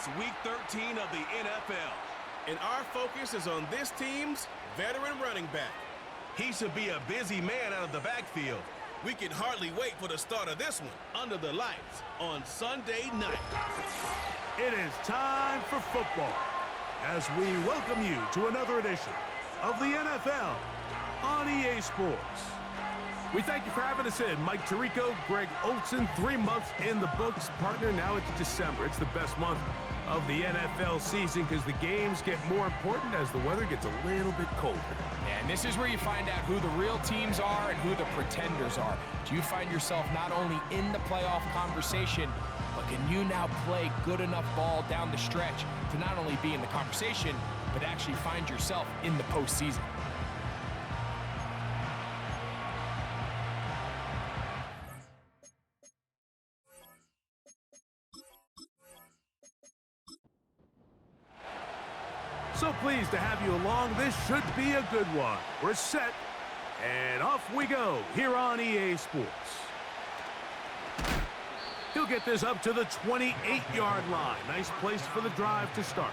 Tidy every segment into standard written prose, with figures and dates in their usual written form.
It's Week 13 of the NFL. And our focus is on this team's veteran running back. He should be a busy man out of the backfield. We can hardly wait for the start of this one under the lights on Sunday night. It is time for football as we welcome you to another edition of the NFL on EA Sports. We thank you for having us in. Mike Tirico, Greg Olson, 3 months in the books. Partner, now it's December. It's the best month of the NFL season because the games get more important as the weather gets a little bit colder. And this is where you find out who the real teams are and who the pretenders are. Do you find yourself not only in the playoff conversation, but can you now play good enough ball down the stretch to not only be in the conversation, but actually find yourself in the postseason? So pleased to have you along. This should be a good one. We're set, and off we go here on EA Sports. He'll get this up to the 28-yard line. Nice place for the drive to start.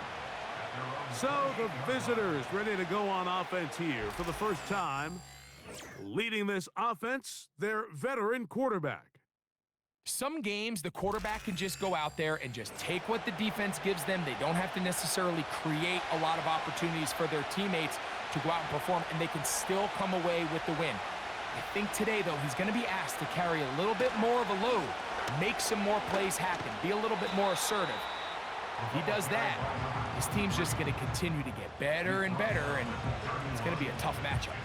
So the visitors ready to go on offense here for the first time. Leading this offense, their veteran quarterback. Some games, the quarterback can just go out there and just take what the defense gives them. They don't have to necessarily create a lot of opportunities for their teammates to go out and perform, and they can still come away with the win. I think today, though, he's going to be asked to carry a little bit more of a load, make some more plays happen, be a little bit more assertive. If he does that, his team's just going to continue to get better and better, and it's going to be a tough matchup.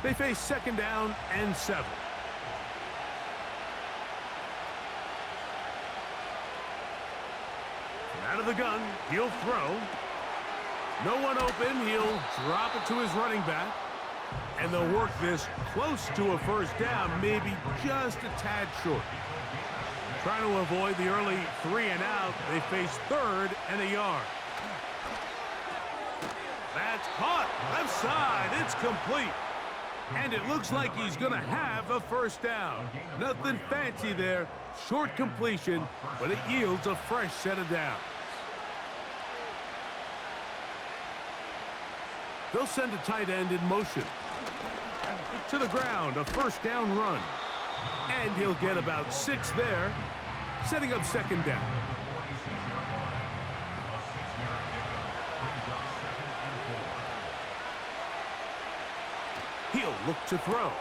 They face 2nd down and 7. From out of the gun, he'll throw. No one open, he'll drop it to his running back. And they'll work this close to a first down, maybe just a tad short. Trying to avoid the early 3 and out, they face 3rd and a yard. That's caught, left side, it's complete. And it looks like he's going to have a first down. Nothing fancy there. Short completion, but it yields a fresh set of downs. They'll send a tight end in motion. To the ground, a first down run. And he'll get about 6 there, setting up 2nd down. He'll look to throw.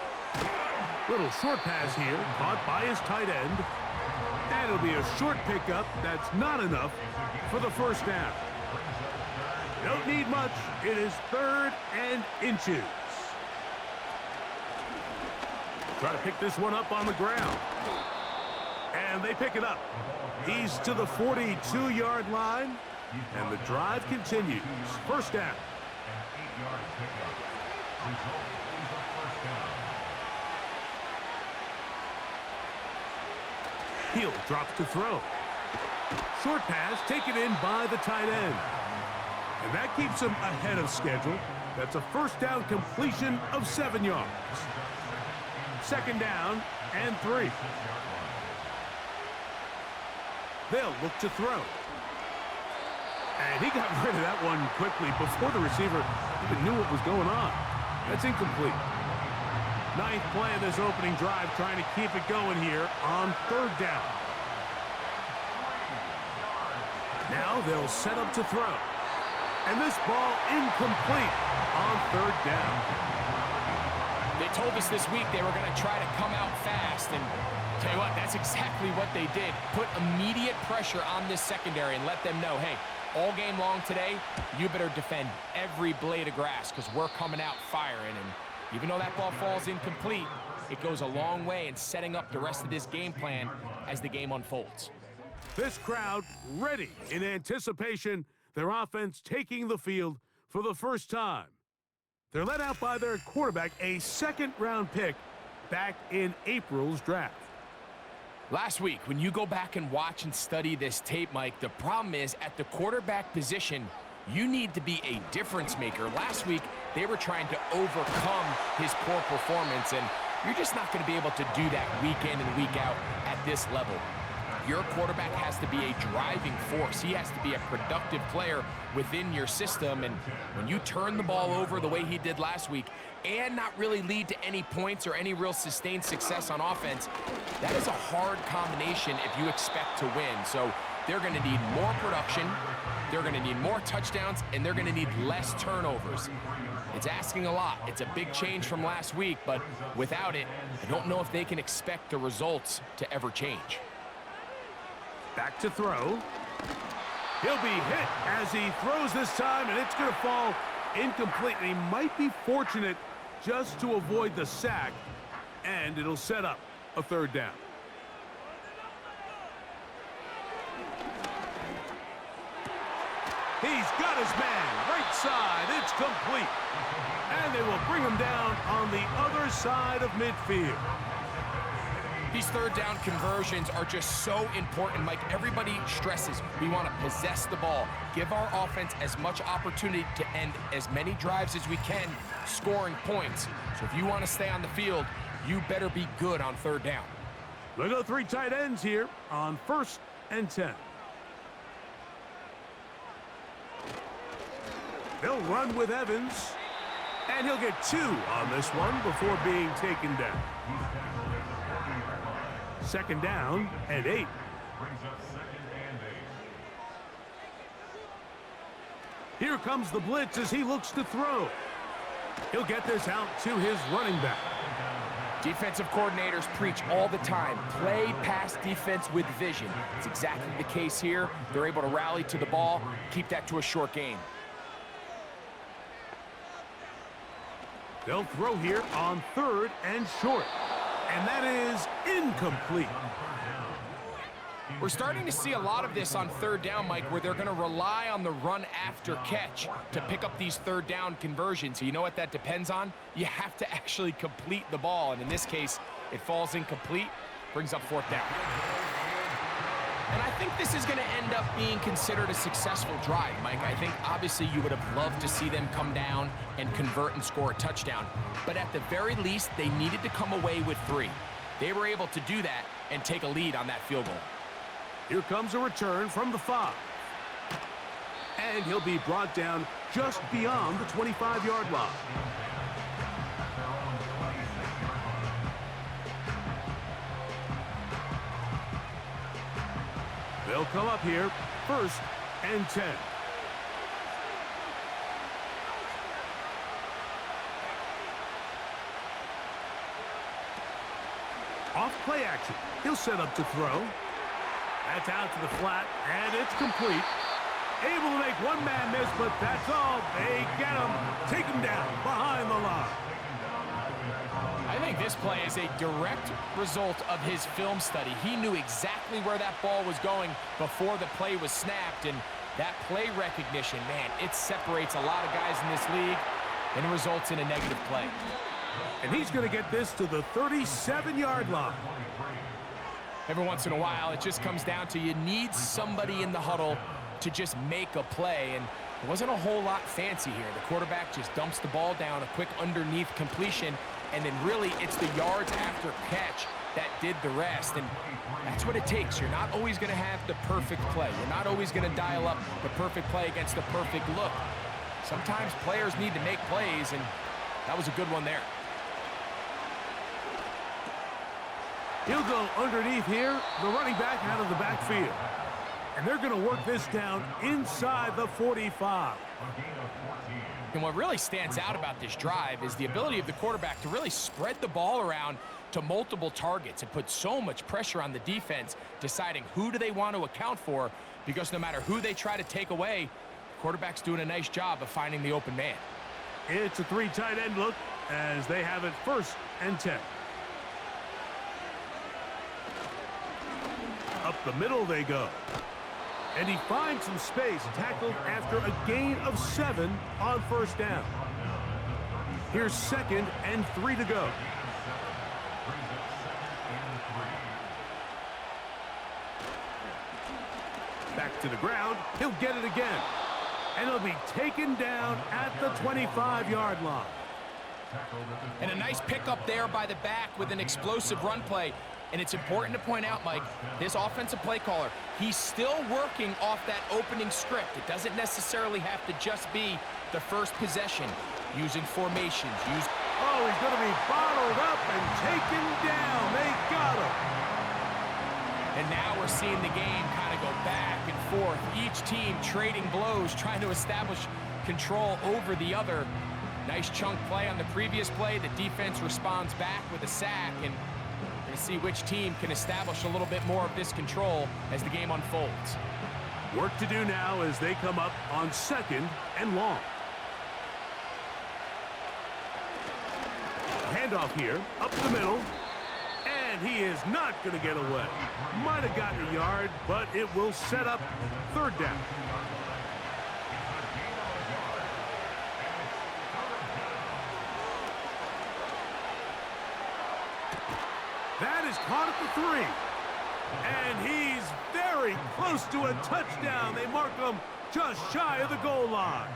Little short pass here, caught by his tight end. And it'll be a short pickup. That's not enough for the first down. Don't need much. It is 3rd and inches. Try to pick this one up on the ground. And they pick it up. He's to the 42-yard line. And the drive continues. First down. Heel drops to throw. Short pass taken in by the tight end. And that keeps him ahead of schedule. That's a first down completion of 7 yards. 2nd down and 3. They'll look to throw. And he got rid of that one quickly before the receiver even knew what was going on. That's incomplete. 9th play of this opening drive, trying to keep it going here on 3rd down. Now they'll set up to throw. And this ball incomplete on 3rd down. They told us this week they were going to try to come out fast, and tell you what, that's exactly what they did. Put immediate pressure on this secondary and let them know, hey, all game long today, you better defend every blade of grass because we're coming out firing. And even though that ball falls incomplete, it goes a long way in setting up the rest of this game plan as the game unfolds. This crowd ready in anticipation, their offense taking the field for the first time. They're led out by their quarterback, a 2nd-round pick back in April's draft. Last week, when you go back and watch and study this tape, Mike, the problem is at the quarterback position, you need to be a difference maker. Last week, they were trying to overcome his poor performance, and You're just not going to be able to do that week in and week out at this level. Your quarterback has to be a driving force. He has to be a productive player within your system. And when you turn the ball over the way he did last week and not really lead to any points or any real sustained success on offense, that is a hard combination if you expect to win. So they're going to need more production, they're going to need more touchdowns, and they're going to need less turnovers. It's asking a lot. It's a big change from last week, but without it, I don't know if they can expect the results to ever change. Back to throw. He'll be hit as he throws this time, and it's going to fall incomplete. And he might be fortunate just to avoid the sack, and it'll set up a third down. He's got his man, right side, it's complete. And they will bring him down on the other side of midfield. These third down conversions are just so important, Mike. Everybody stresses we want to possess the ball, give our offense as much opportunity to end as many drives as we can, scoring points. So if you want to stay on the field, you better be good on third down. We'll go 3 tight ends here on 1st and 10. They'll run with Evans, and he'll get 2 on this one before being taken down. 2nd down and 8. Here comes the blitz as he looks to throw. He'll get this out to his running back. Defensive coordinators preach all the time, play pass defense with vision. It's exactly the case here. They're able to rally to the ball, keep that to a short game. They'll throw here on 3rd and short. And that is incomplete. We're starting to see a lot of this on 3rd down, Mike, where they're going to rely on the run after catch to pick up these 3rd down conversions. So you know what that depends on? You have to actually complete the ball. And in this case, it falls incomplete, brings up 4th down. And I think this is going to end up being considered a successful drive, Mike. I think obviously you would have loved to see them come down and convert and score a touchdown. But at the very least, they needed to come away with 3. They were able to do that and take a lead on that field goal. Here comes a return from the 5. And he'll be brought down just beyond the 25-yard line. They'll come up here, 1st and 10. Off play action. He'll set up to throw. That's out to the flat, and it's complete. Able to make one man miss, but that's all. They get him. Take him down behind the line. I think this play is a direct result of his film study. He knew exactly where that ball was going before the play was snapped, and that play recognition, man, it separates a lot of guys in this league, and it results in a negative play. And he's going to get this to the 37-yard line. Every once in a while, it just comes down to you need somebody in the huddle to just make a play, and it wasn't a whole lot fancy here. The quarterback just dumps the ball down, a quick underneath completion, and then really it's the yards after catch that did the rest, and that's what it takes. You're not always going to have the perfect play. You're not always going to dial up the perfect play against the perfect look. Sometimes players need to make plays, and that was a good one there. He'll go underneath here, the running back out of the backfield. And they're going to work this down inside the 45. And what really stands out about this drive is the ability of the quarterback to really spread the ball around to multiple targets and put so much pressure on the defense, deciding who do they want to account for, because no matter who they try to take away, the quarterback's doing a nice job of finding the open man. It's a 3 tight end look as they have it 1st and 10. Up the middle they go. And he finds some space, tackled after a gain of 7 on 1st down. Here's 2nd and 3 to go. Back to the ground. He'll get it again. And he'll be taken down at the 25-yard line. And a nice pickup there by the back with an explosive run play. And it's important to point out, Mike, this offensive play caller, he's still working off that opening script. It doesn't necessarily have to just be the first possession. Using formations, Oh, he's going to be bottled up and taken down. They got him. And now we're seeing the game kind of go back and forth. Each team trading blows, trying to establish control over the other. Nice chunk play on the previous play. The defense responds back with a sack, and we're going to see which team can establish a little bit more of this control as the game unfolds. Work to do now as they come up on 2nd and long. Handoff here, up the middle, and he is not going to get away. Might have gotten a yard, but it will set up 3rd down. That is caught at the 3. And he's very close to a touchdown. They mark him just shy of the goal line.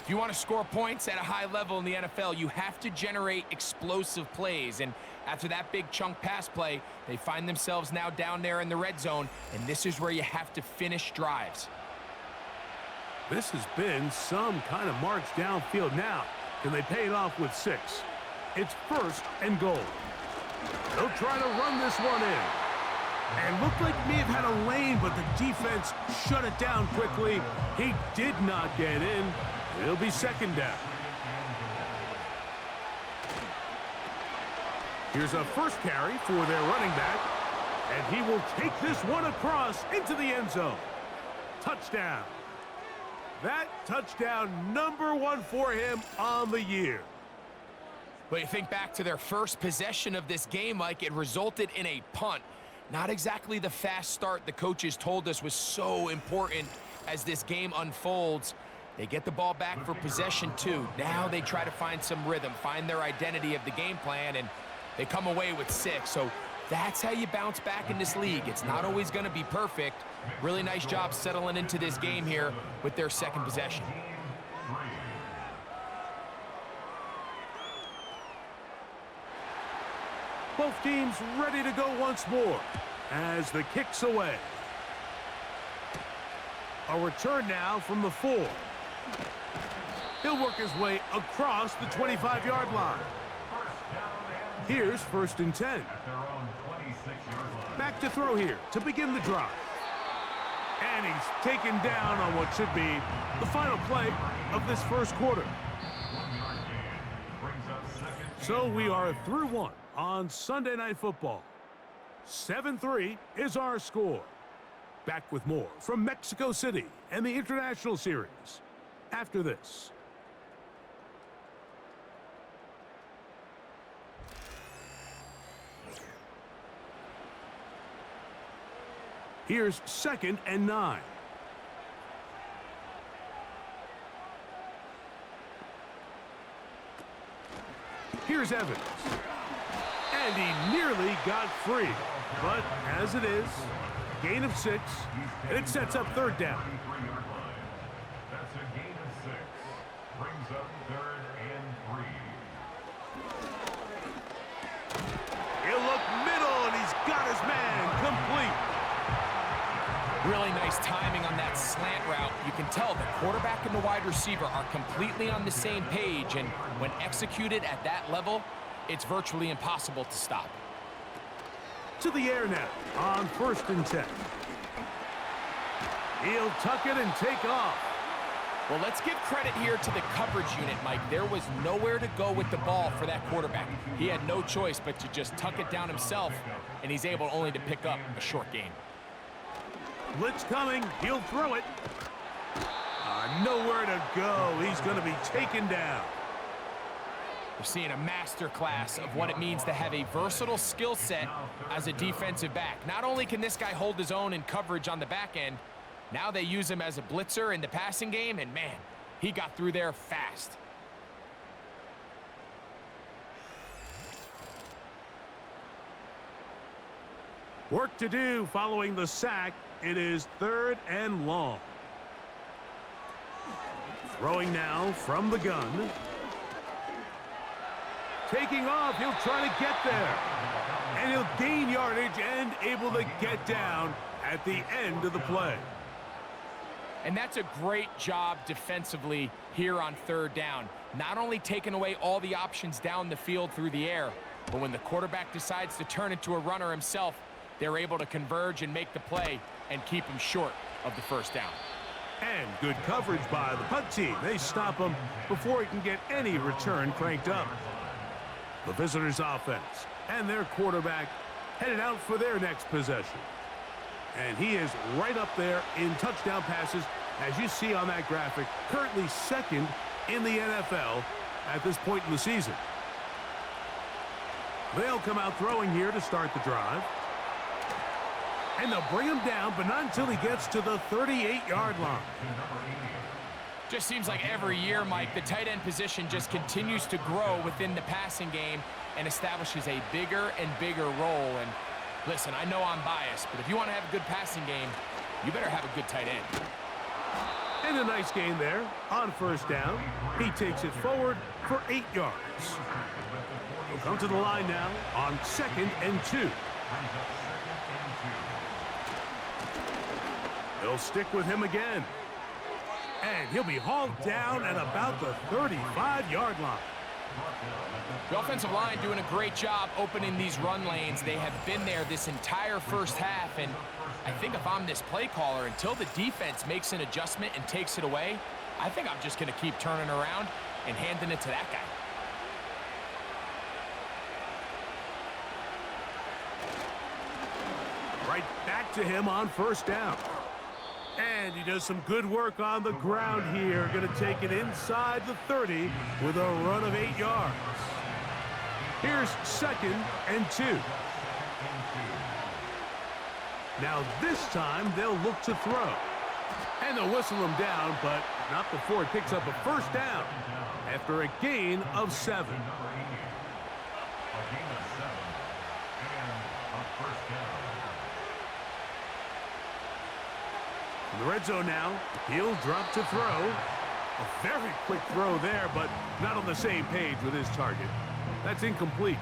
If you want to score points at a high level in the NFL, you have to generate explosive plays. And after that big chunk pass play, they find themselves now down there in the red zone. And this is where you have to finish drives. This has been some kind of march downfield now. Can they pay it off with 6? It's 1st and goal. They'll try to run this one in. And looked like he may have had a lane, but the defense shut it down quickly. He did not get in. It'll be 2nd down. Here's a first carry for their running back. And he will take this one across into the end zone. Touchdown. That touchdown, number 1 for him on the year. But you think back to their first possession of this game, Mike, it resulted in a punt. Not exactly the fast start the coaches told us was so important as this game unfolds. They get the ball back for possession 2. Now they try to find some rhythm, find their identity of the game plan, and they come away with 6. So that's how you bounce back in this league. It's not always going to be perfect. Really nice job settling into this game here with their 2nd possession. Both teams ready to go once more as the kick's away. A return now from the 4. He'll work his way across the 25-yard line. Here's 1st and 10. Back to throw here to begin the drive. And he's taken down on what should be the final play of this first quarter. So we are through 1 on Sunday Night Football. 7-3 is our score. Back with more from Mexico City and the International Series after this. Here's 2nd and 9. Here's Evans. And he nearly got free. But as it is, gain of 6, and it sets up 3rd down. That's a gain of 6. Brings up 3rd and 3. He'll look middle, and he's got his man complete. Really nice timing on that slant route. You can tell the quarterback and the wide receiver are completely on the same page, and when executed at that level, it's virtually impossible to stop. To the air now on 1st and 10. He'll tuck it and take off. Well, let's give credit here to the coverage unit, Mike. There was nowhere to go with the ball for that quarterback. He had no choice but to just tuck it down himself, and he's able only to pick up a short gain. Blitz coming. He'll throw it. Nowhere to go. He's going to be taken down. We're seeing a master class of what it means to have a versatile skill set as a defensive back. Not only can this guy hold his own in coverage on the back end, now they use him as a blitzer in the passing game, and man, he got through there fast. Work to do following the sack. It is 3rd and long. Throwing now from the gun. taking off. He'll try to get there. And he'll gain yardage and able to get down at the end of the play. And that's a great job defensively here on third down. Not only taking away all the options down the field through the air, but when the quarterback decides to turn into a runner himself, they're able to converge and make the play and keep him short of the first down. And good coverage by the punt team. They stop him before he can get any return cranked up. The visitors' offense and their quarterback headed out for their next possession. And he is right up there in touchdown passes, as you see on that graphic, currently second in the NFL at this point in the season. They'll come out throwing here to start the drive. And they'll bring him down, but not until he gets to the 38-yard line. Just seems like every year, Mike, the tight end position just continues to grow within the passing game and establishes a bigger and bigger role. And listen, I know I'm biased, but if you want to have a good passing game, you better have a good tight end. And a nice gain there on first down. He takes it forward for 8 yards. He'll come to the line now on 2nd and 2. They'll stick with him again. And he'll be hauled down at about the 35-yard line. The offensive line doing a great job opening these run lanes. They have been there this entire first half, and I think if I'm this play caller, until the defense makes an adjustment and takes it away, I think I'm just going to keep turning around and handing it to that guy. Right back to him on first down. And he does some good work on the ground here. Going to take it inside the 30 with a run of 8 yards. Here's 2nd and 2. Now this time they'll look to throw. And they'll whistle him down, but not before he picks up a first down after a gain of 7. In the red zone now, he'll drop to throw. A very quick throw there, but not on the same page with his target. That's incomplete.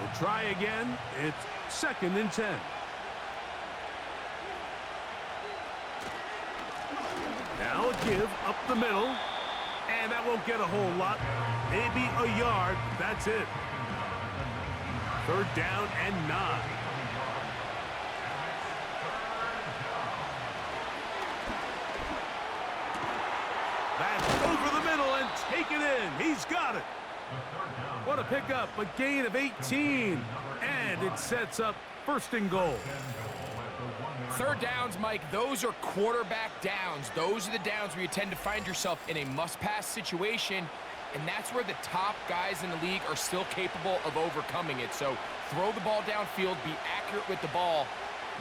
He'll try again. It's 2nd and 10. Now a give up the middle. And that won't get a whole lot. Maybe a yard. That's it. 3rd down and 9. That's over the middle and take it in. He's got it. What a pickup, a gain of 18. And it sets up 1st and goal. 3rd downs, Mike, those are quarterback downs. Those are the downs where you tend to find yourself in a must-pass situation, and that's where the top guys in the league are still capable of overcoming it. So throw the ball downfield, be accurate with the ball.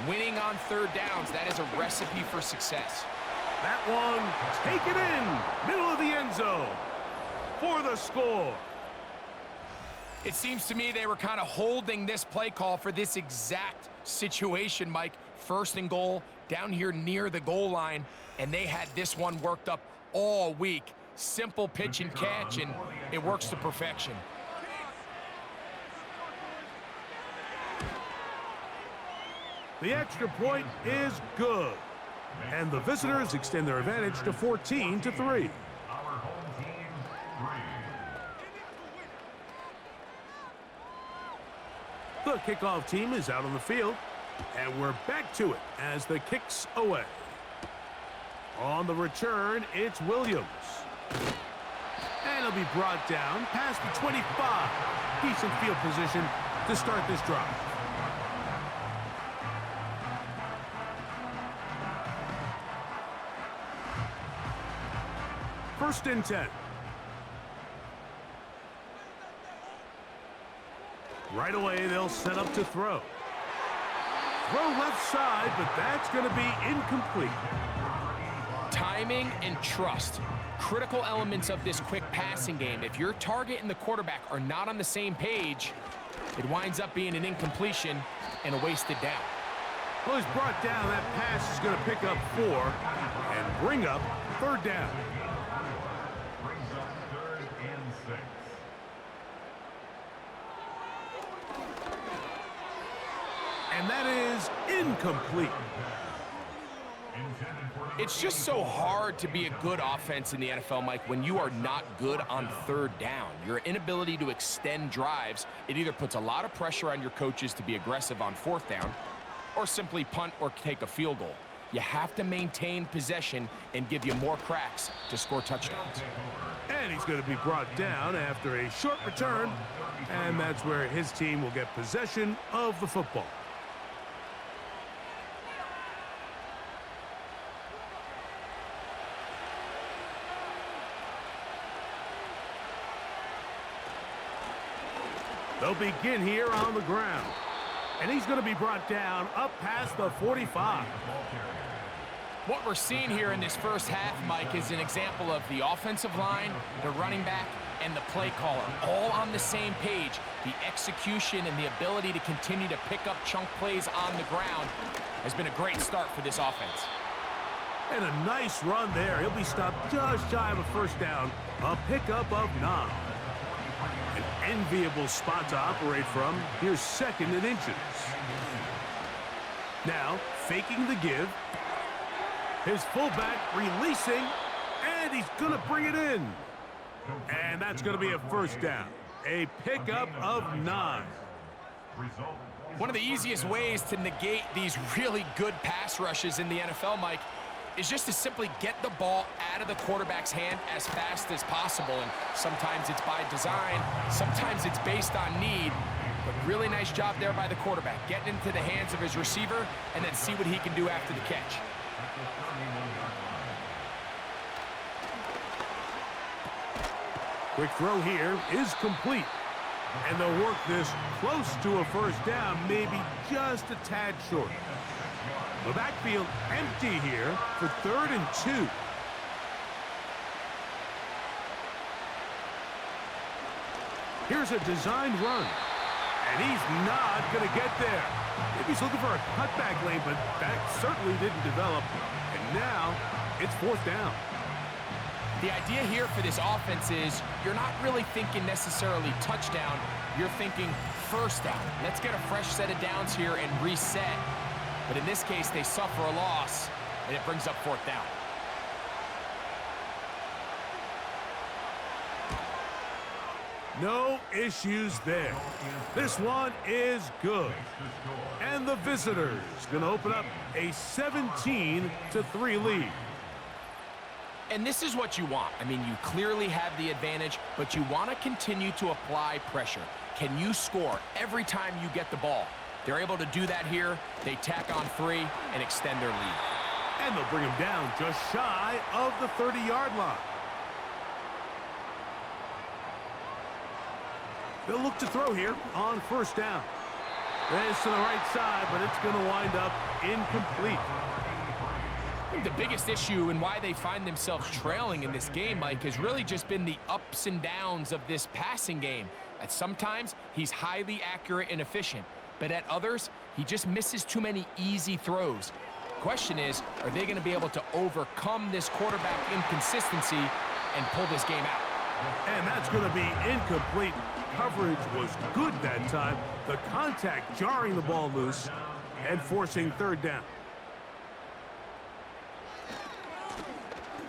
Winning on 3rd downs, that is a recipe for success. That one, take it in, middle of the end zone for the score. It seems to me they were kind of holding this play call for this exact situation, Mike. 1st and goal, down here near the goal line, and they had this one worked up all week. Simple pitch and catch, and it works to perfection. The extra point is good. And the visitors extend their advantage to 14-3. The kickoff team is out on the field, and we're back to it as the kick's away. On the return, it's Williams. And he'll be brought down past the 25. Decent field position to start this drive. First and 10. Right away, they'll set up to throw. Throw left side, but that's going to be incomplete. Timing and trust. Critical elements of this quick passing game. If your target and the quarterback are not on the same page, it winds up being an incompletion and a wasted down. Well, he's brought down. That pass is going to pick up 4 and bring up 3rd down. is incomplete. It's just so hard to be a good offense in the NFL, Mike, when you are not good on third down. Your inability to extend drives, it either puts a lot of pressure on your coaches to be aggressive on fourth down or simply punt or take a field goal. You have to maintain possession and give you more cracks to score touchdowns. And he's going to be brought down after a short return, and that's where his team will get possession of the football. They'll begin here on the ground. And he's going to be brought down up past the 45. What we're seeing here in this first half, Mike, is an example of the offensive line, the running back, and the play caller all on the same page. The execution and the ability to continue to pick up chunk plays on the ground has been a great start for this offense. And a nice run there. He'll be stopped just shy of a first down. A pickup of 9. An enviable spot to operate from. Here's 2nd and inches. Now, faking the give. His fullback releasing, and he's going to bring it in. And that's going to be a first down. A pickup of 9. One of the easiest ways to negate these really good pass rushes in the NFL, Mike, is just to simply get the ball out of the quarterback's hand as fast as possible. And sometimes it's by design, sometimes it's based on need. But really nice job there by the quarterback, getting into the hands of his receiver and then see what he can do after the catch. Quick throw here is complete. And they'll work this close to a first down, maybe just a tad short. The backfield empty here for 3rd and 2. Here's a designed run. And he's not going to get there. Maybe he's looking for a cutback lane, but that certainly didn't develop. And now it's 4th down. The idea here for this offense is you're not really thinking necessarily touchdown. You're thinking first down. Let's get a fresh set of downs here and reset. But in this case, they suffer a loss, and it brings up 4th down. No issues there. This one is good. And the visitors going to open up a 17-3 lead. And this is what you want. I mean, you clearly have the advantage, but you want to continue to apply pressure. Can you score every time you get the ball? They're able to do that here. They tack on 3 and extend their lead. And they'll bring him down just shy of the 30-yard line. They'll look to throw here on first down. This to the right side, but it's going to wind up incomplete. I think the biggest issue and why they find themselves trailing in this game, Mike, has really just been the ups and downs of this passing game. At sometimes, he's highly accurate and efficient, but at others, he just misses too many easy throws. Question is, are they going to be able to overcome this quarterback inconsistency and pull this game out? And that's going to be incomplete. Coverage was good that time. The contact jarring the ball loose and forcing 3rd down.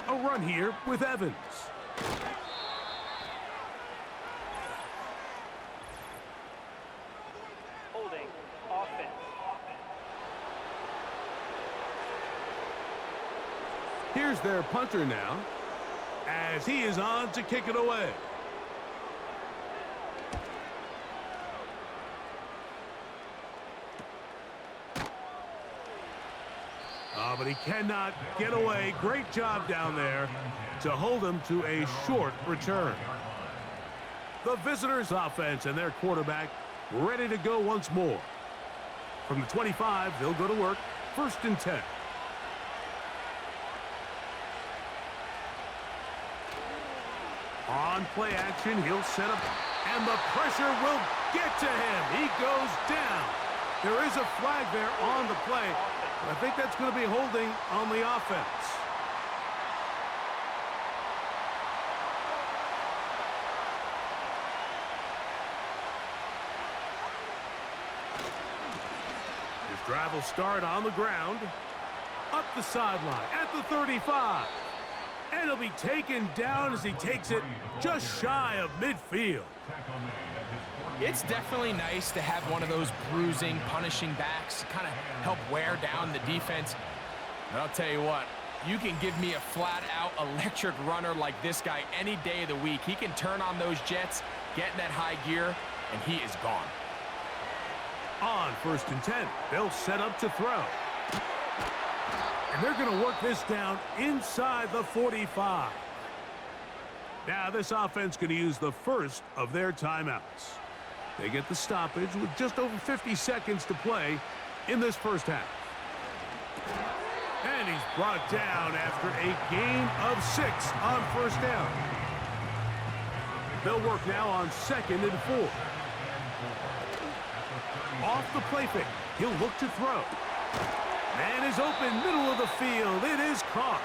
A run here with Evans. Holding offense. Here's their punter now, as he is on to kick it away. But he cannot get away. Great job down there to hold him to a short return. The visitors' offense and their quarterback ready to go once more. From the 25, they'll go to work. 1st and 10. On play action, he'll set up, and the pressure will get to him. He goes down. There is a flag there on the play. I think that's going to be holding on the offense. Drive will start on the ground. Up the sideline at the 35. And he'll be taken down as he takes it just shy of midfield. It's definitely nice to have one of those bruising, punishing backs to kind of help wear down the defense. But I'll tell you what, you can give me a flat-out electric runner like this guy any day of the week. He can turn on those jets, get in that high gear, and he is gone. On 1st and 10, they'll set up to throw. And they're going to work this down inside the 45. Now this offense going to use the first of their timeouts. They get the stoppage with just over 50 seconds to play in this first half. And he's brought down after a gain of 6 on 1st down. They'll work now on 2nd and 4. Off the play fake, he'll look to throw. Man is open, middle of the field. It is caught.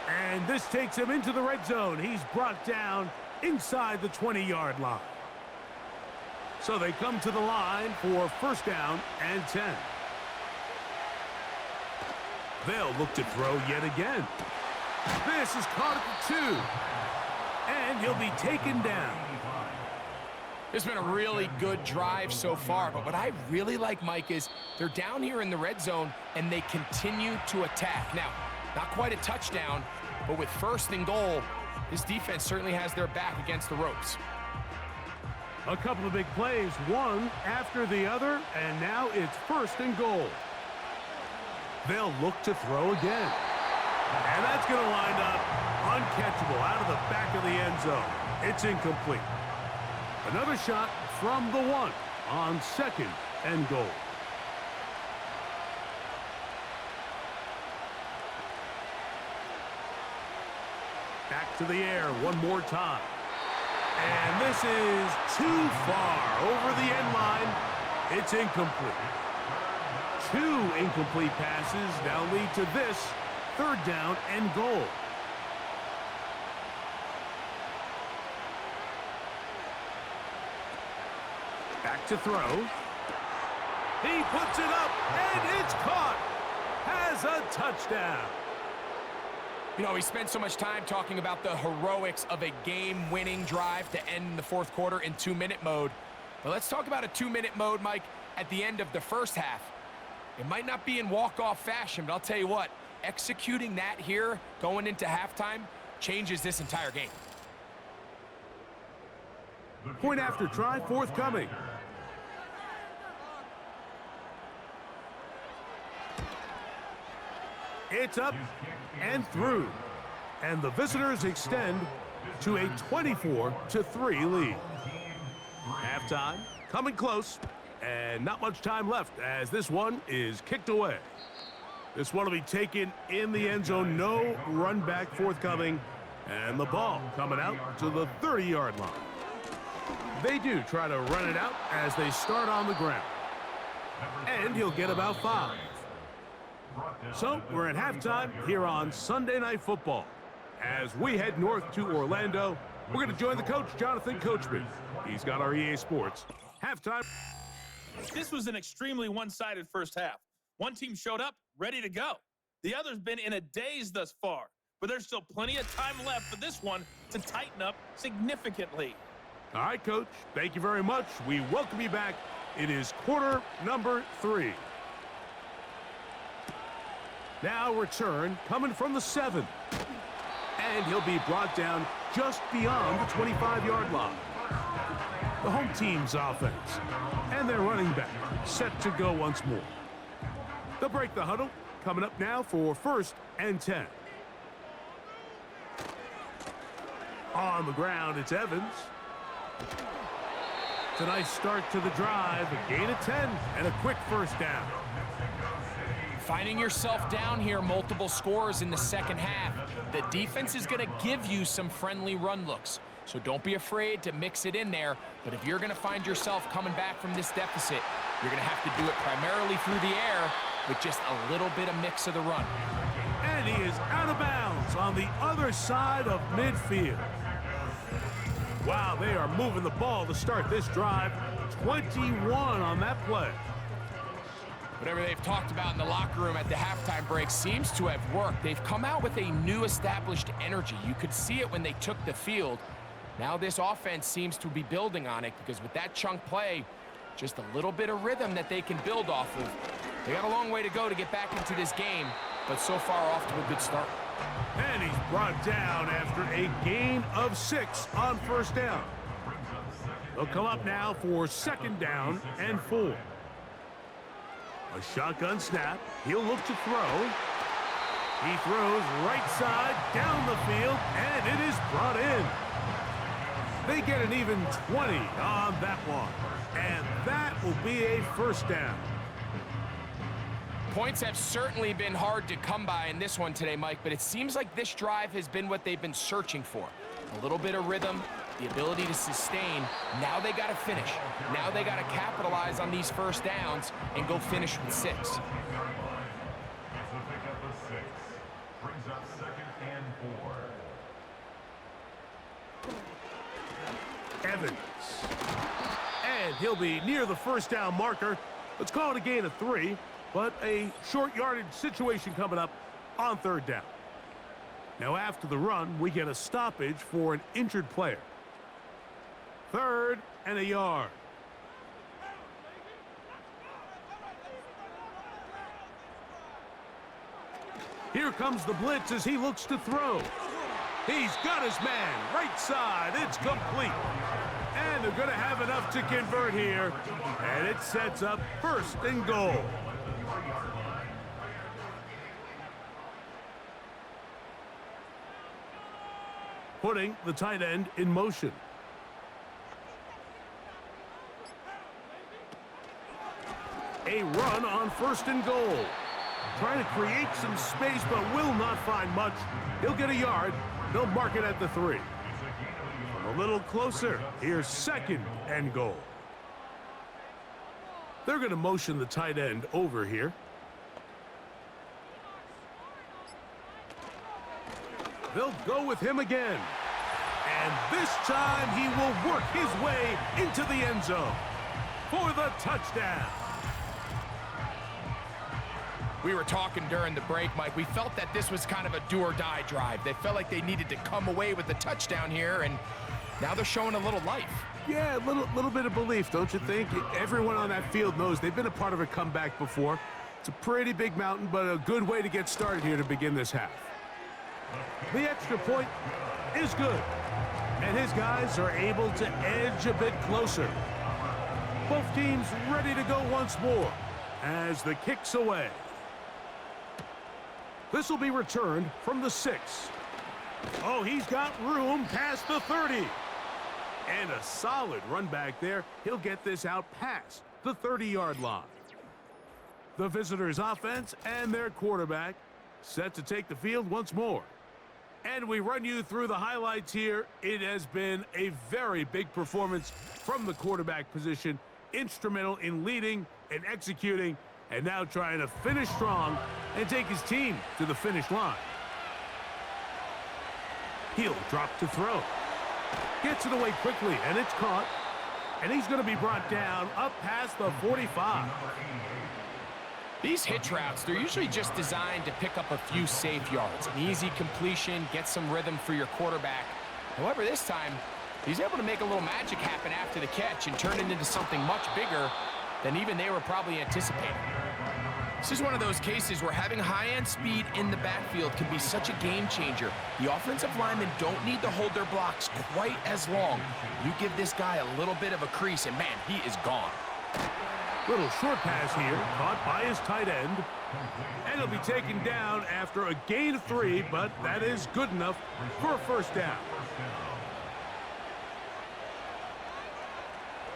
And this takes him into the red zone. He's brought down inside the 20-yard line. So they come to the line for 1st down and 10. They'll look to throw yet again. This is caught at the 2. And he'll be taken down. It's been a really good drive so far, but what I really like, Mike, is they're down here in the red zone and they continue to attack. Now, not quite a touchdown, but with 1st and goal, this defense certainly has their back against the ropes. A couple of big plays, one after the other, and now it's 1st and goal. They'll look to throw again. And that's going to wind up uncatchable out of the back of the end zone. It's incomplete. Another shot from the 1 on 2nd and goal. Back to the air one more time. And this is too far over the end line. It's incomplete. 2 incomplete passes now lead to this 3rd down and goal. Back to throw. He puts it up, and it's caught. Has a touchdown. You know, we spent so much time talking about the heroics of a game-winning drive to end the 4th quarter in 2-minute mode. But let's talk about a 2-minute mode, Mike, at the end of the first half. It might not be in walk-off fashion, but I'll tell you what, executing that here going into halftime changes this entire game. Point after try forthcoming. It's up and through. And the visitors extend to a 24-3 lead. Halftime coming close, and not much time left as this one is kicked away. This one will be taken in the end zone. No run back forthcoming, and the ball coming out to the 30-yard line. They do try to run it out as they start on the ground. And he'll get about 5. So we're at halftime here on Sunday Night Football. As we head north to Orlando, we're going to join the coach, Jonathan Coachman. He's got our EA Sports halftime. This was an extremely one-sided first half. One team showed up, ready to go. The other's been in a daze thus far, but there's still plenty of time left for this one to tighten up significantly. All right, Coach, thank you very much. We welcome you back. It is quarter number 3. Now return coming from the 7. And he'll be brought down just beyond the 25-yard line. The home team's offense and their running back set to go once more. They'll break the huddle. Coming up now for 1st and 10. On the ground, it's Evans. It's a nice start to the drive. A gain of 10 and a quick 1st down. Finding yourself down here, multiple scores in the second half. The defense is going to give you some friendly run looks. So don't be afraid to mix it in there. But if you're going to find yourself coming back from this deficit, you're going to have to do it primarily through the air with just a little bit of mix of the run. And he is out of bounds on the other side of midfield. Wow, they are moving the ball to start this drive. 21 on that play. Whatever they've talked about in the locker room at the halftime break seems to have worked. They've come out with a new established energy. You could see it when they took the field. Now this offense seems to be building on it because with that chunk play, just a little bit of rhythm that they can build off of. They got a long way to go to get back into this game, but so far off to a good start. And he's brought down after a gain of 6 on first down. They'll come up now for 2nd down and 4. A shotgun snap. He'll look to throw. He throws right side down the field, and it is brought in. They get an even 20 on that one, and that will be a first down. Points have certainly been hard to come by in this one today, Mike, but it seems like this drive has been what they've been searching for. A little bit of rhythm, the ability to sustain. Now they got to finish. Now they got to capitalize on these first downs and go finish with 6. It's a pickup of 6. Brings up 2nd and 4. Evans. And he'll be near the first down marker. Let's call it a gain of 3, but a short yardage situation coming up on 3rd down. Now after the run, we get a stoppage for an injured player. 3rd and a yard. Here comes the blitz as he looks to throw. He's got his man right side. It's complete. And they're going to have enough to convert here. And it sets up 1st and goal. Putting the tight end in motion. A run on 1st and goal. Trying to create some space, but will not find much. He'll get a yard. They'll mark it at the 3. From a little closer, here's 2nd and goal. They're going to motion the tight end over here. They'll go with him again. And this time he will work his way into the end zone for the touchdown. We were talking during the break, Mike. We felt that this was kind of a do-or-die drive. They felt like they needed to come away with the touchdown here, and now they're showing a little life. Yeah, a little bit of belief, don't you think? Everyone on that field knows they've been a part of a comeback before. It's a pretty big mountain, but a good way to get started here to begin this half. The extra point is good, and his guys are able to edge a bit closer. Both teams ready to go once more as the kick's away. This will be returned from the 6. Oh, he's got room past the 30. And a solid run back there. He'll get this out past the 30-yard line. The visitors' offense and their quarterback set to take the field once more. And we run you through the highlights here. It has been a very big performance from the quarterback position. Instrumental in leading and executing, and now trying to finish strong and take his team to the finish line. He'll drop to throw. Gets it away quickly, and it's caught. And he's going to be brought down up past the 45. These hitch routes, they're usually just designed to pick up a few safe yards. An easy completion, get some rhythm for your quarterback. However, this time, he's able to make a little magic happen after the catch and turn it into something much bigger than even they were probably anticipating. This is one of those cases where having high-end speed in the backfield can be such a game changer. The offensive linemen don't need to hold their blocks quite as long. You give this guy a little bit of a crease, and man, he is gone. Little short pass here, caught by his tight end. And he'll be taken down after a gain of 3, but that is good enough for a first down.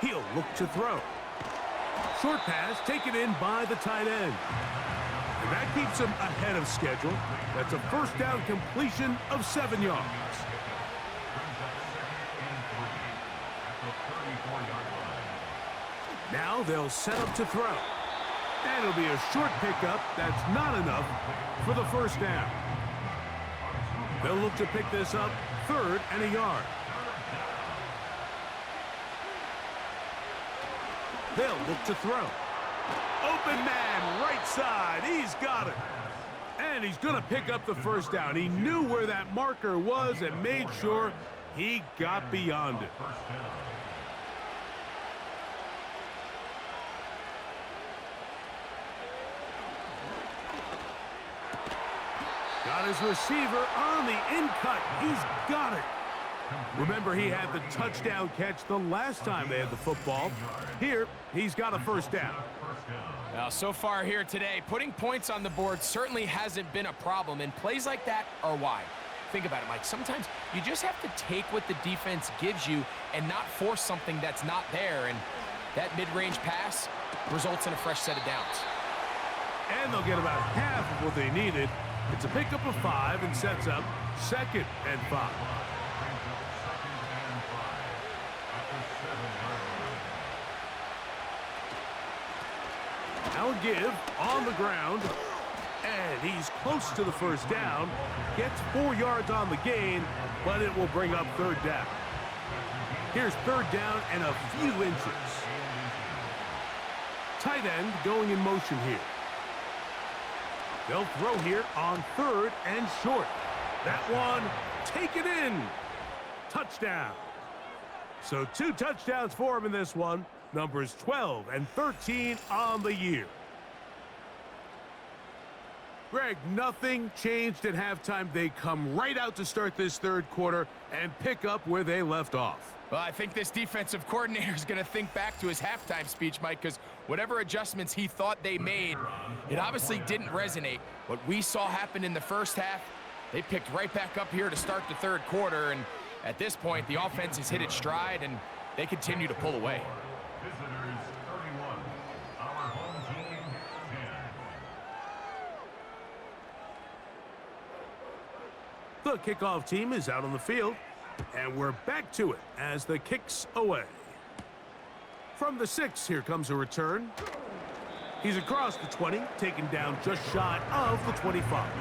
He'll look to throw. Short pass taken in by the tight end. And that keeps him ahead of schedule. That's a first down completion of 7 yards. Now they'll set up to throw. And it'll be a short pickup. That's not enough for the first down. They'll look to pick this up 3rd and a yard. They'll look to throw. Open man, right side. He's got it. And he's going to pick up the first down. He knew where that marker was and made sure he got beyond it. Got his receiver on the in-cut. He's got it. Remember, he had the touchdown catch the last time they had the football. Here, he's got a first down. Now, so far here today, putting points on the board certainly hasn't been a problem, and plays like that are why. Think about it, Mike. Sometimes you just have to take what the defense gives you and not force something that's not there, and that mid-range pass results in a fresh set of downs. And they'll get about half of what they needed. It's a pickup of 5 and sets up 2nd and 5. Now a give on the ground, and he's close to the first down. Gets 4 yards on the gain, but it will bring up 3rd down. Here's 3rd down and a few inches. Tight end going in motion here. They'll throw here on 3rd and short. That one, take it in. Touchdown. So 2 touchdowns for him in this one. Numbers 12 and 13 on the year. Greg, nothing changed at halftime. They come right out to start this 3rd quarter and pick up where they left off. Well, I think this defensive coordinator is going to think back to his halftime speech, Mike, because whatever adjustments he thought they made, it obviously didn't resonate. What we saw happen in the first half, they picked right back up here to start the 3rd quarter, and at this point, the offense has hit its stride, and they continue to pull away. Visitors 31, our home team 10. The kickoff team is out on the field, and we're back to it as the kick's away. From the 6, here comes a return. He's across the 20, taken down just shy of the 25.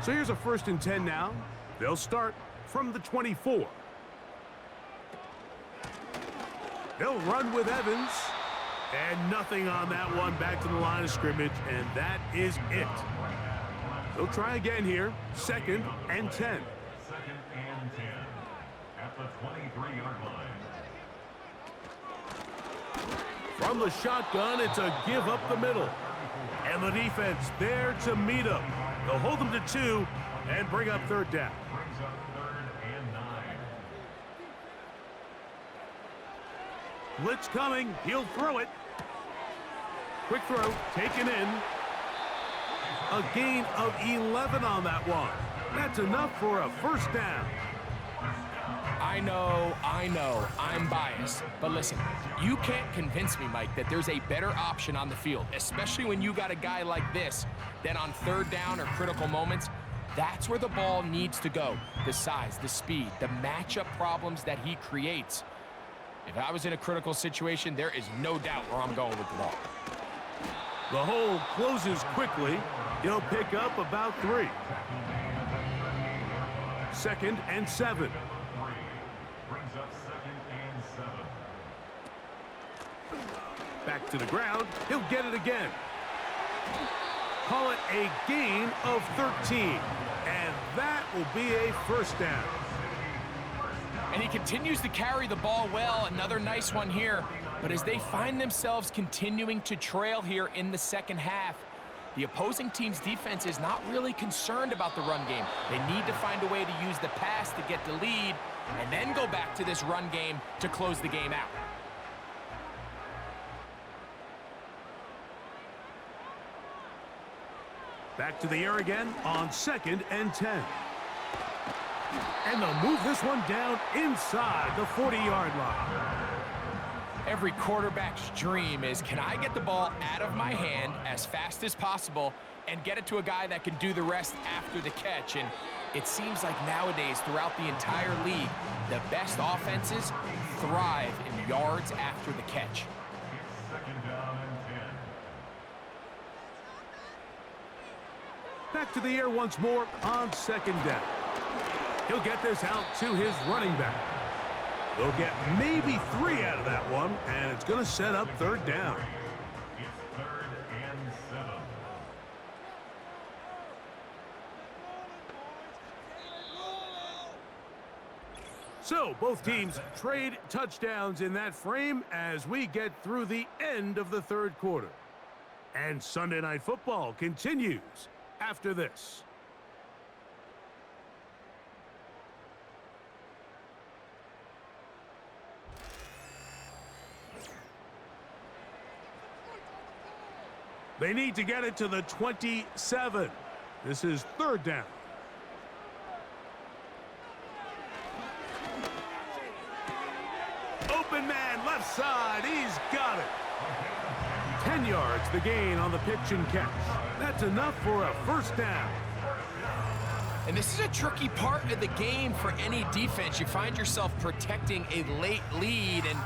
So here's a 1st and 10 now. They'll start from the 24. They'll run with Evans. And nothing on that one. Back to the line of scrimmage, and that is it. They'll try again here. 2nd and 10. 2nd and 10 at the 23-yard line. From the shotgun, it's a give up the middle. And the defense there to meet him. They'll hold them to 2 and bring up 3rd down. Brings up 3rd and 9. Blitz coming. He'll throw it. Quick throw. Taken in. A gain of 11 on that one. That's enough for a 1st down. I know, I'm biased. But listen, you can't convince me, Mike, that there's a better option on the field, especially when you got a guy like this, that on 3rd down or critical moments, that's where the ball needs to go. The size, the speed, the matchup problems that he creates. If I was in a critical situation, there is no doubt where I'm going with the ball. The hole closes quickly. He'll pick up about 3. 2nd and 7. Brings up 2nd and 7. Back to the ground. He'll get it again. Call it a gain of 13. And that will be a 1st down. And he continues to carry the ball well. Another nice one here. But as they find themselves continuing to trail here in the 2nd half, the opposing team's defense is not really concerned about the run game. They need to find a way to use the pass to get the lead and then go back to this run game to close the game out. Back to the air again on 2nd and 10. And they'll move this one down inside the 40-yard line. Every quarterback's dream is, can I get the ball out of my hand as fast as possible and get it to a guy that can do the rest after the catch? And it seems like nowadays, throughout the entire league, the best offenses thrive in yards after the catch. 2nd down and 10. Back to the air once more on 2nd down. He'll get this out to his running back. They'll get maybe 3 out of that one, and it's going to set up third down. It's 3rd and 7. So both teams trade touchdowns in that frame as we get through the end of the third quarter. And Sunday Night Football continues after this. They need to get it to the 27. This is third down. Open man, left side. He's got it. 10 yards, the gain on the pitch and catch. That's enough for a first down. And this is a tricky part of the game for any defense. You find yourself protecting a late lead, and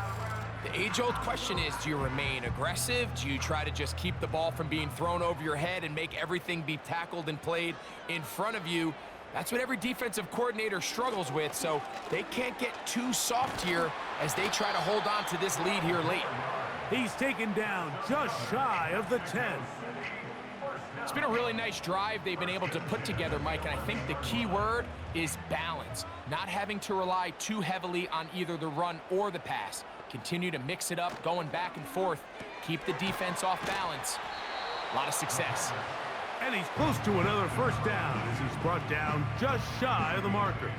the age-old question is, do you remain aggressive? Do you try to just keep the ball from being thrown over your head and make everything be tackled and played in front of you? That's what every defensive coordinator struggles with, so they can't get too soft here as they try to hold on to this lead here late. He's taken down just shy of the 10. It's been a really nice drive they've been able to put together, Mike, and I think the key word is balance. Not having to rely too heavily on either the run or the pass. Continue to mix it up, going back and forth. Keep the defense off balance. A lot of success. And he's close to another first down as he's brought down just shy of the marker.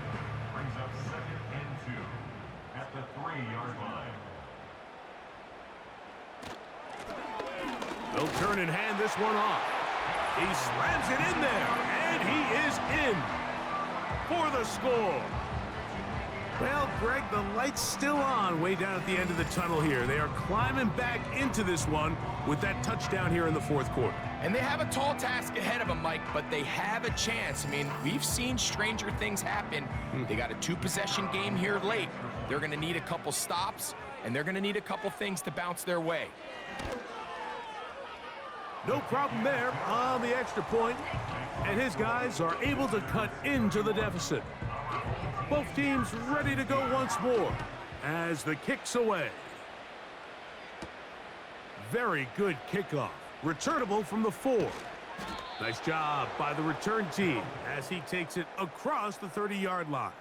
Brings up 2nd and 2 at the 3-yard line. They'll turn and hand this one off. He slams it in there, and he is in for the score. Well, Greg, the light's still on way down at the end of the tunnel here. They are climbing back into this one with that touchdown here in the fourth quarter. And they have a tall task ahead of them, Mike, but they have a chance. I mean, we've seen stranger things happen. They got a 2-possession game here late. They're going to need a couple stops, and they're going to need a couple things to bounce their way. No problem there on the extra point, and his guys are able to cut into the deficit. Both teams ready to go once more as the kick's away. Very good kickoff. Returnable from the 4. Nice job by the return team as he takes it across the 30-yard line.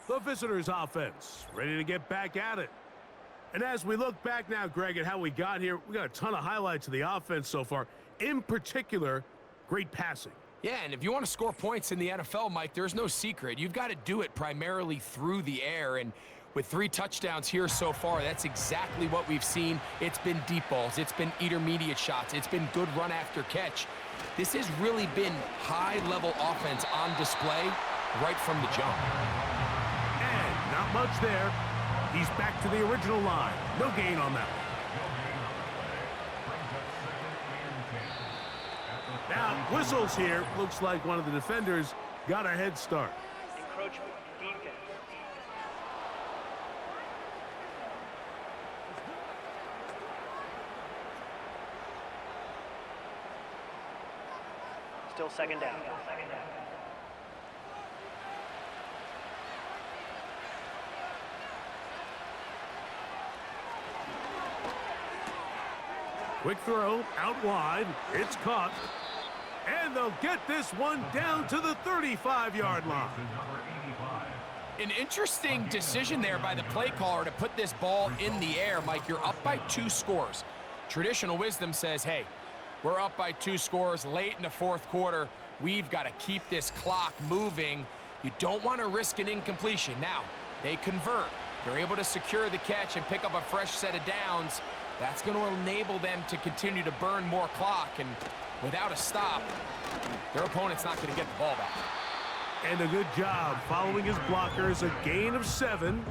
The visitors' offense ready to get back at it. And as we look back now, Greg, at how we got here, we got a ton of highlights of the offense so far. In particular, great passing. Yeah, and if you want to score points in the NFL, Mike, there's no secret. You've got to do it primarily through the air, and with 3 touchdowns here so far, that's exactly what we've seen. It's been deep balls. It's been intermediate shots. It's been good run after catch. This has really been high-level offense on display right from the jump. And not much there. He's back to the original line. No gain on that one. Now, whistles here. Looks like one of the defenders got a head start. Encroachment, defense. Still second down. Quick throw, out wide. It's caught. And they'll get this one down to the 35-yard line. An interesting decision there by the play caller to put this ball in the air. Mike, you're up by 2 scores. Traditional wisdom says, hey, we're up by 2 scores late in the fourth quarter. We've got to keep this clock moving. You don't want to risk an incompletion. Now, they convert. They're able to secure the catch and pick up a fresh set of downs. That's going to enable them to continue to burn more clock, and without a stop, their opponent's not going to get the ball back. And a good job following his blockers. A gain of 7.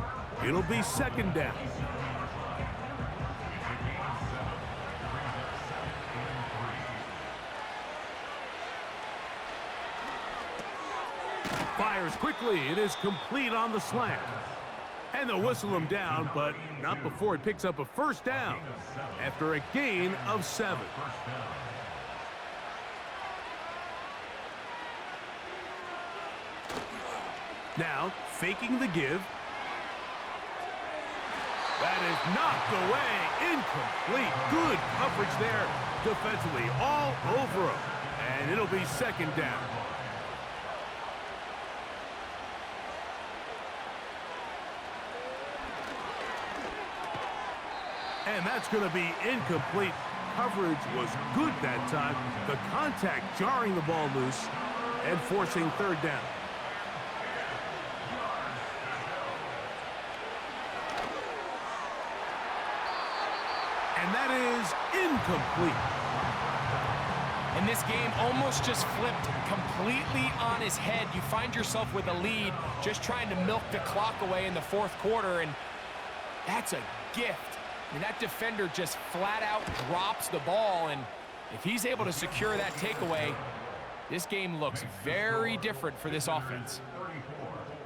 It'll be second down. Fires quickly. It is complete on the slant. And they'll whistle him down, but not before he picks up a first down after a gain of 7. Now, faking the give. That is knocked away. Incomplete. Good coverage there defensively. All over him. And it'll be second down. And that's going to be incomplete. Coverage was good that time. The contact jarring the ball loose and forcing third down. And that is incomplete. And this game almost just flipped completely on his head. You find yourself with a lead, just trying to milk the clock away in the fourth quarter, and that's a gift. I mean, that defender just flat out drops the ball, and if he's able to secure that takeaway, this game looks very different for this offense.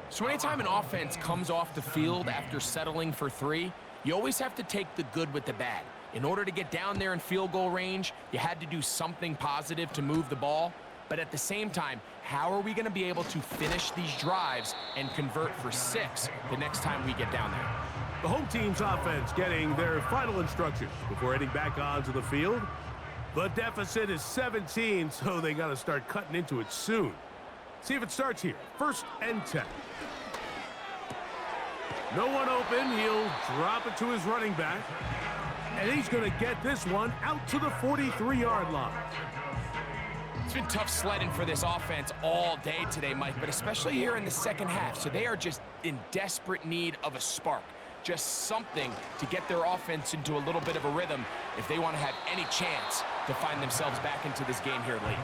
So anytime an offense comes off the field after settling for 3, you always have to take the good with the bad. In order to get down there in field goal range, you had to do something positive to move the ball. But at the same time, how are we going to be able to finish these drives and convert for 6 the next time we get down there? The home team's offense getting their final instructions before heading back onto the field. The deficit is 17, so they got to start cutting into it soon. See if it starts here. 1st and 10. No one open. He'll drop it to his running back. And he's going to get this one out to the 43-yard line. It's been tough sledding for this offense all day today, Mike, but especially here in the second half. So they are just in desperate need of a spark. Just something to get their offense into a little bit of a rhythm if they want to have any chance to find themselves back into this game here late.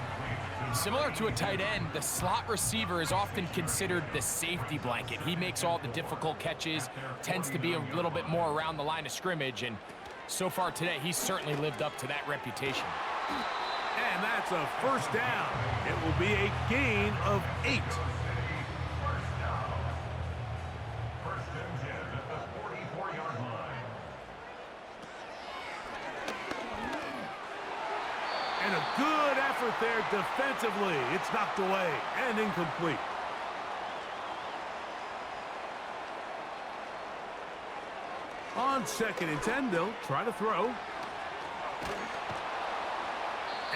Similar to a tight end, the slot receiver is often considered the safety blanket. He makes all the difficult catches, tends to be a little bit more around the line of scrimmage, and so far today, he's certainly lived up to that reputation. And that's a first down. It will be a gain of 8. First and 10 at the 44-yard line. And a good effort there defensively. It's knocked away and incomplete. On 2nd and 10, they'll try to throw.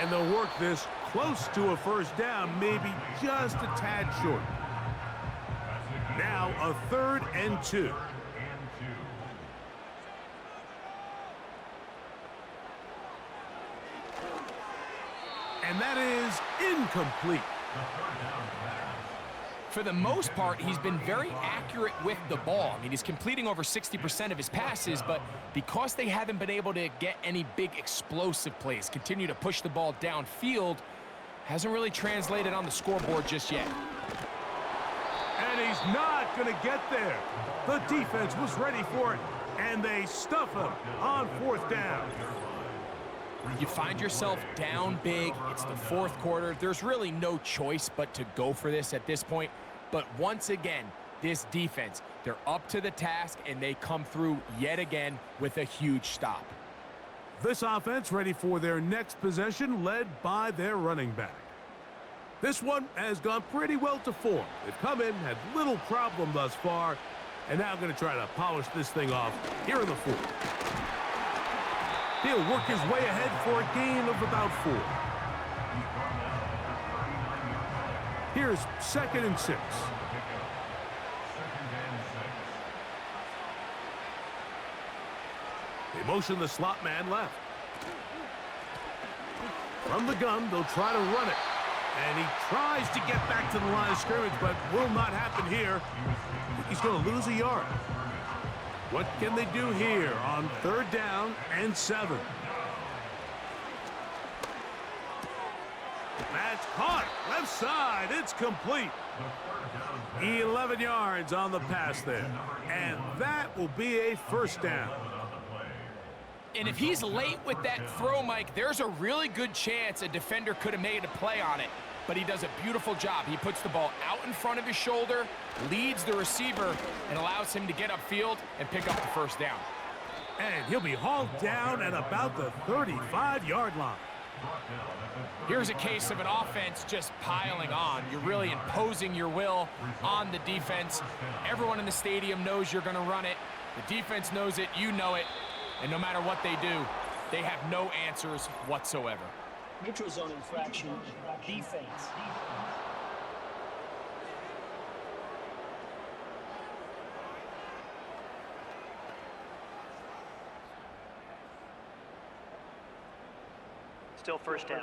And they'll work this close to a first down, maybe just a tad short. Now a 3rd and 2. And that is incomplete. For the most part, he's been very accurate with the ball. I mean, he's completing over 60% of his passes, but because they haven't been able to get any big explosive plays, continue to push the ball downfield, hasn't really translated on the scoreboard just yet. And he's not going to get there. The defense was ready for it, and they stuff him on 4th down. You find yourself down big. It's the 4th quarter. There's really no choice but to go for this at this point. But once again, this defense, they're up to the task, and they come through yet again with a huge stop. This offense ready for their next possession, led by their running back. This one has gone pretty well to form. They've come in, had little problem thus far, and now going to try to polish this thing off here in the 4th. He'll work his way ahead for a gain of about 4. Here's 2nd and 6. They motion the slot man left. From the gun, they'll try to run it. And he tries to get back to the line of scrimmage, but will not happen here. He's going to lose a yard. What can they do here on 3rd down and 7? That's caught. Left side. It's complete. 11 yards on the pass there. And that will be a first down. And if he's late with that throw, Mike, there's a really good chance a defender could have made a play on it. But he does a beautiful job. He puts the ball out in front of his shoulder, leads the receiver, and allows him to get upfield and pick up the first down. And he'll be hauled down at about the 35-yard line. Here's a case of an offense just piling on. You're really imposing your will on the defense. Everyone in the stadium knows you're going to run it. The defense knows it, you know it, and no matter what they do, they have no answers whatsoever. Neutral zone infraction, defense. Still first down.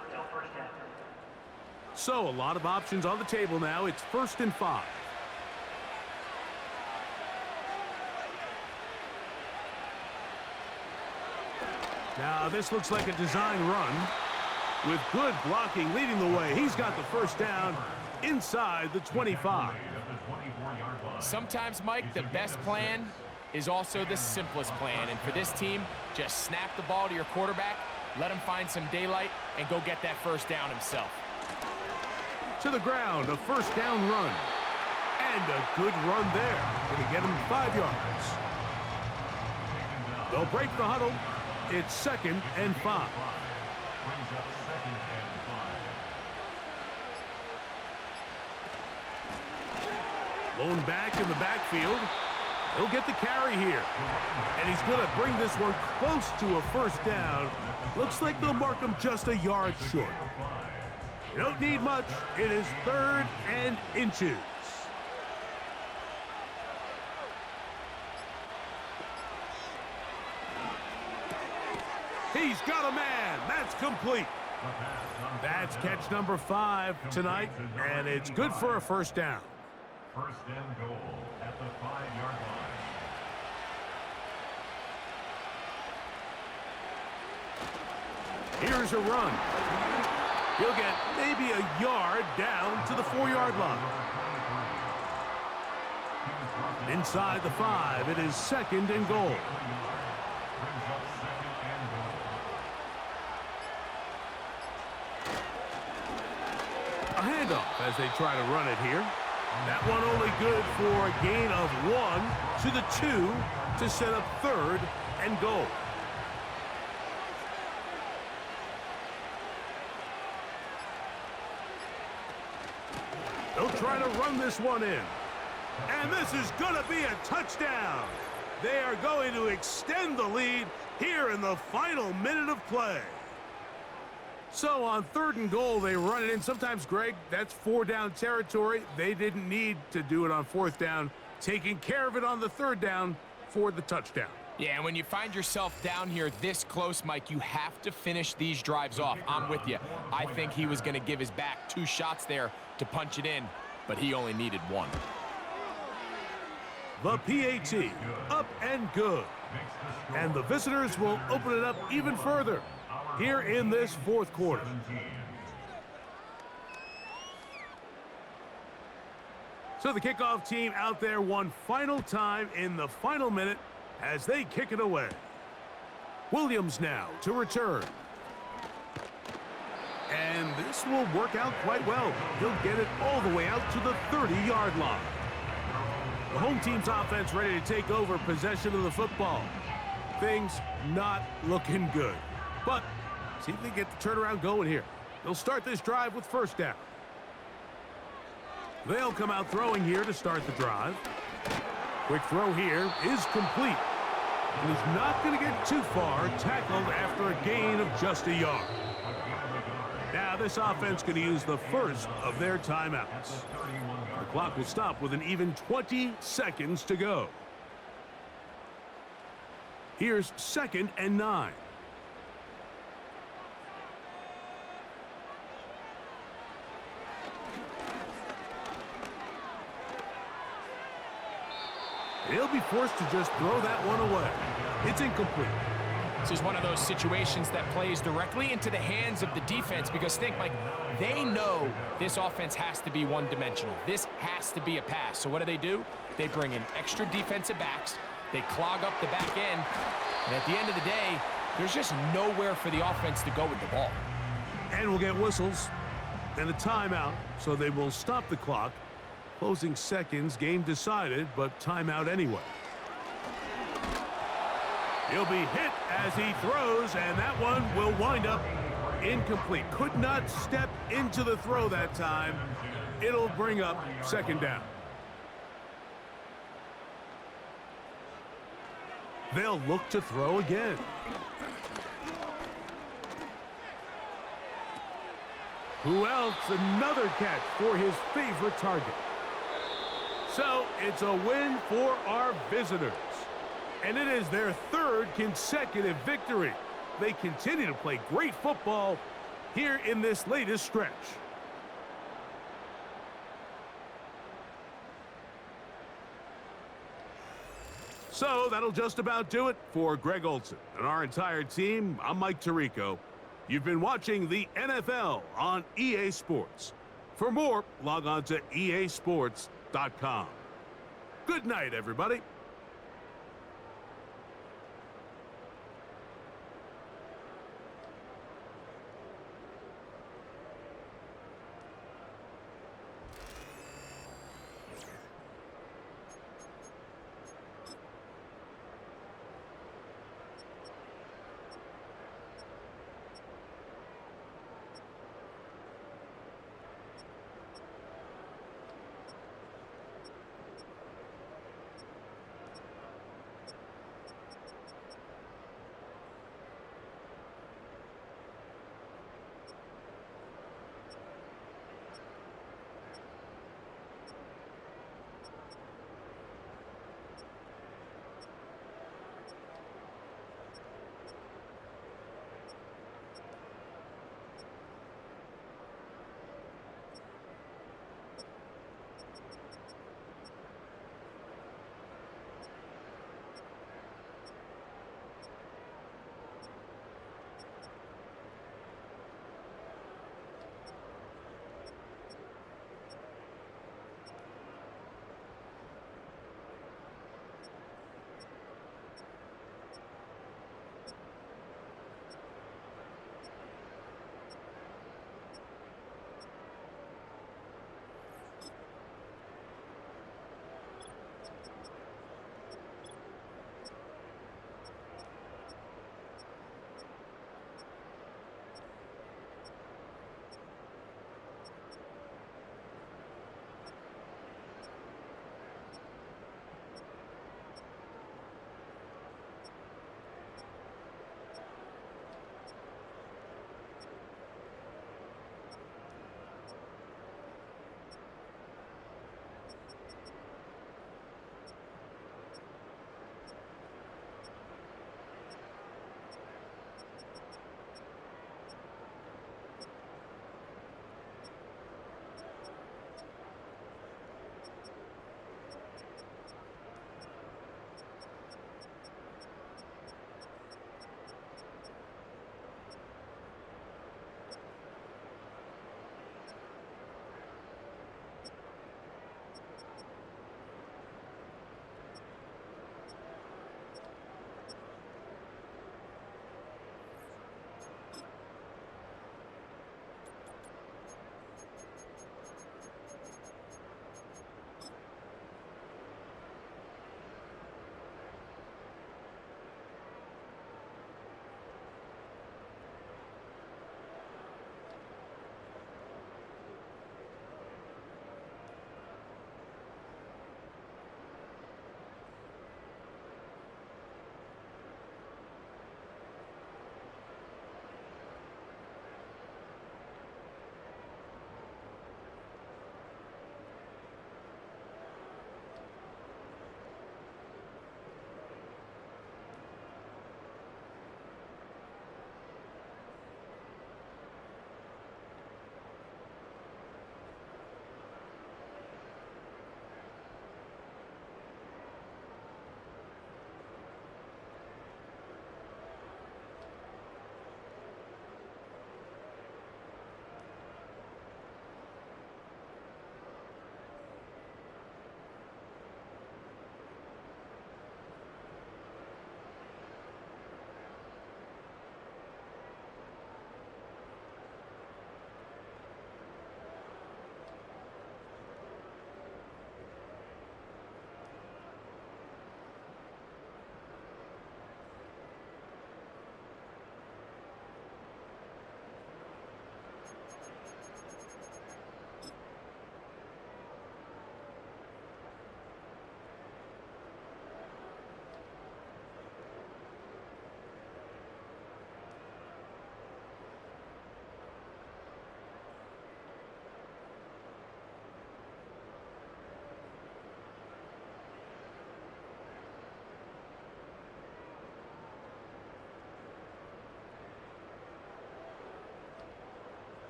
So a lot of options on the table now. It's 1st and 5. Now this looks like a design run with good blocking leading the way. He's got the first down inside the 25. Sometimes, Mike, the best plan is also the simplest plan. And for this team, just snap the ball to your quarterback, let him find some daylight, and go get that first down himself. To the ground, a first down run. And a good run there. Going to get him 5 yards. They'll break the huddle. It's 2nd and 5. Lone back in the backfield. He'll get the carry here. And he's going to bring this one close to a first down. Looks like they'll mark him just a yard short. You don't need much. It is 3rd and inches. He's got a man. That's complete. That's catch number 5 tonight, and it's good for a first down. First and goal at the 5-yard line. Here's a run. He'll get maybe a yard down to the 4-yard line. Inside the 5, it is 2nd and goal. A handoff as they try to run it here. That one only good for a gain of 1 to the 2 to set up 3rd and goal. They'll try to run this one in. And this is going to be a touchdown. They are going to extend the lead here in the final minute of play. So on 3rd and goal, they run it in. Sometimes, Greg, that's 4-down territory. They didn't need to do it on 4th down. Taking care of it on the 3rd down for the touchdown. Yeah, and when you find yourself down here this close, Mike, you have to finish these drives off. I'm with you. I think he was going to give his back 2 shots there to punch it in, but he only needed 1. The PAT, up and good. And the visitors will open it up even further here in this 4th quarter. So the kickoff team out there one final time in the final minute as they kick it away. Williams now to return. And this will work out quite well. He'll get it all the way out to the 30-yard line. The home team's offense ready to take over possession of the football. Things not looking good. But see if they get the turnaround going here. They'll start this drive with first down. They'll come out throwing here to start the drive. Quick throw here is complete. And he's not going to get too far, tackled after a gain of just a yard. Now this offense going to use the first of their timeouts. The clock will stop with an even 20 seconds to go. Here's 2nd and 9. He'll be forced to just throw that one away. It's incomplete. This is one of those situations that plays directly into the hands of the defense because think, Mike, they know this offense has to be one-dimensional. This has to be a pass. So what do? They bring in extra defensive backs. They clog up the back end. And at the end of the day, there's just nowhere for the offense to go with the ball. And we'll get whistles and a timeout, so they will stop the clock. Closing seconds, game decided, but timeout anyway. He'll be hit as he throws, and that one will wind up incomplete. Could not step into the throw that time. It'll bring up 2nd down. They'll look to throw again. Who else? Another catch for his favorite target. So it's a win for our visitors. And it is their third consecutive victory. They continue to play great football here in this latest stretch. So that'll just about do it for Greg Olson and our entire team. I'm Mike Tirico. You've been watching the NFL on EA Sports. For more, log on to easports.com. Good night, everybody.